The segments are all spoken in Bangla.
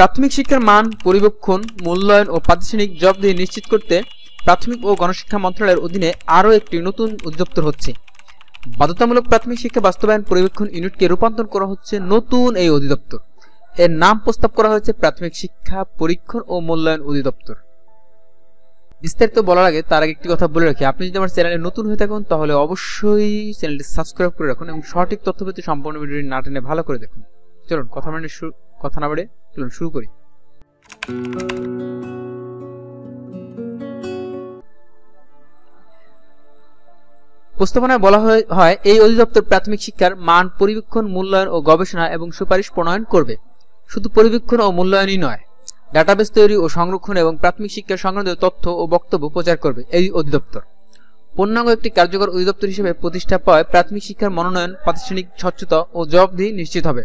প্রাথমিক শিক্ষার মান পরিবীক্ষণ, মূল্যায়ন ও প্রাতিষ্ঠানিক জবাবদিহি নিশ্চিত করতে প্রাথমিক ও গণশিক্ষা মন্ত্রণালয়ের অধীনে আরও একটি নতুন অধিদপ্তর হচ্ছে। বাধ্যতামূলক প্রাথমিক শিক্ষা বাস্তবায়ন পরিবীক্ষণ ইউনিটকে রূপান্তর করা হচ্ছে নতুন এই অধিদপ্তর। এর নাম প্রস্তাব করা হয়েছে প্রাথমিক শিক্ষা পরীক্ষণ ও মূল্যায়ন অধিদপ্তর। বিস্তারিত বলার আগে তার আগে একটি কথা বলে রাখি, আপনি যদি আমার চ্যানেলে নতুন হয়ে থাকুন তাহলে অবশ্যই চ্যানেলটি সাবস্ক্রাইব করে রাখুন এবং সঠিক তথ্য পেতে সম্পূর্ণ ভিডিওটি না টেনে ভালো করে দেখুন। চলুন কথা না বাড়ে চলুন শুরু করি। প্রস্তাবনায় বলা হয় এই অধিদপ্তর প্রাথমিক শিক্ষার মান পরিবীক্ষণ, মূল্যায়ন ও গবেষণা এবং সুপারিশ প্রণয়ন করবে। শুধু পরিবীক্ষণ ও মূল্যায়নই নয়, ডাটাবেস তৈরি ও সংরক্ষণ এবং প্রাথমিক শিক্ষা সংক্রান্ত তথ্য ও বক্তব্য প্রচার করবে এই অধিদপ্তর। পূর্ণাঙ্গ একটি কার্যকর অধিদপ্তর হিসেবে প্রতিষ্ঠা পাওয়ায় প্রাথমিক শিক্ষার মনোনয়ন, প্রাতিষ্ঠানিক স্বচ্ছতা ও জবাবদিহি নিশ্চিত হবে।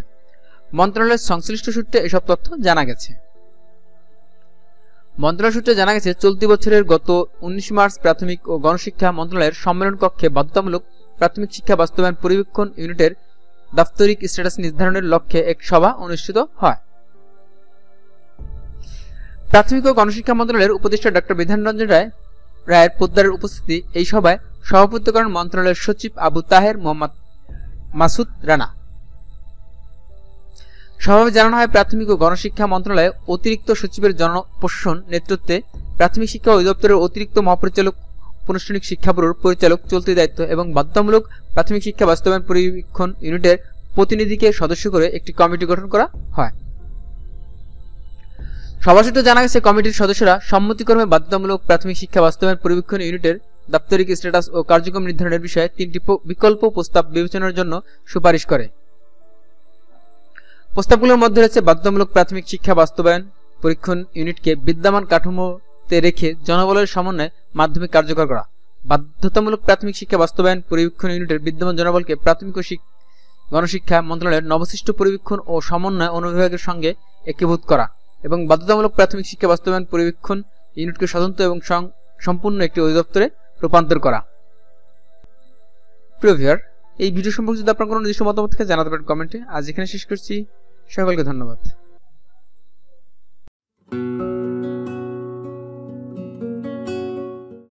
মন্ত্রণালয়ের সংশ্লিষ্ট সূত্রে এসব তথ্য জানা গেছে। মন্ত্রণালয় সূত্রে জানা গেছে, চলতি বছরের গত 19 মার্চ প্রাথমিক ও গণশিক্ষা মন্ত্রণালয়ের সম্মেলন কক্ষে বাধ্যতামূলক প্রাথমিক শিক্ষা বাস্তবায়ন পরিবীক্ষণ ইউনিটের দাপ্তরিক স্ট্যাটাস নির্ধারণের লক্ষ্যে এক সভা অনুষ্ঠিত হয়। প্রাথমিক ও গণশিক্ষা মন্ত্রণালয়ের উপদেষ্টা ডক্টর বিধান রঞ্জন রায়ের পোদ্দারের উপস্থিতি এই সভায় সভাপতিত্ব করেন মন্ত্রণালয়ের সচিব আবু তাহের মোহাম্মদ মাসুদ রানা। সভায় জানানো হয়, প্রাথমিক ও গণশিক্ষা মন্ত্রণালয়ে অতিরিক্ত সচিবের জনপ্রশাসন নেতৃত্বে প্রাথমিক শিক্ষা অধিদপ্তরের অতিরিক্ত মহাপরিচালক, আনুষ্ঠানিক শিক্ষা ব্যুরোর পরিচালক চলতি দায়িত্ব এবং বাধ্যতামূলক প্রাথমিক শিক্ষা বাস্তবায়ন পরিবীক্ষণ ইউনিটের প্রতিনিধিকে সদস্য করে একটি কমিটি গঠন করা হয়। সভা সূত্রে জানা গেছে, কমিটির সদস্যরা সম্মতিক্রমে বাধ্যতামূলক প্রাথমিক শিক্ষা বাস্তবায়ন পরিবীক্ষণ ইউনিটের দাপ্তরিক স্ট্যাটাস ও কার্যক্রম নির্ধারণের বিষয়ে 3টি বিকল্প প্রস্তাব বিবেচনার জন্য সুপারিশ করে। প্রস্তাবগুলোর মধ্যে রয়েছে বাধ্যতামূলক প্রাথমিক শিক্ষা বাস্তবায়ন পরীক্ষণ ইউনিটকে বিদ্যমান কাঠামোতে রেখে জনবলের সমন্বয়ে মাধ্যমিক কার্যকর করা, বাধ্যতামূলক প্রাথমিক শিক্ষা বাস্তবায়ন পরিবীক্ষণ ইউনিটের বিদ্যমান জনবলকে প্রাথমিক ও গণশিক্ষা মন্ত্রণালয়ের নবসৃষ্ট পরিবীক্ষণ ও সমন্বয় অনুবিভাগের সঙ্গে একীভূত করা এবং বাধ্যতামূলক প্রাথমিক শিক্ষা বাস্তবায়ন পরিবীক্ষণ ইউনিটকে স্বতন্ত্র এবং সম্পূর্ণ একটি অধিদপ্তরে রূপান্তর করা। প্রিয় ভিউয়ার, এই ভিডিও সম্পর্কে যদি আপনার কোনো নির্দিষ্ট মতামত থাকে জানাতে পারেন কমেন্টে। আজ এখানে শেষ করছি। সকলকে ধন্যবাদ।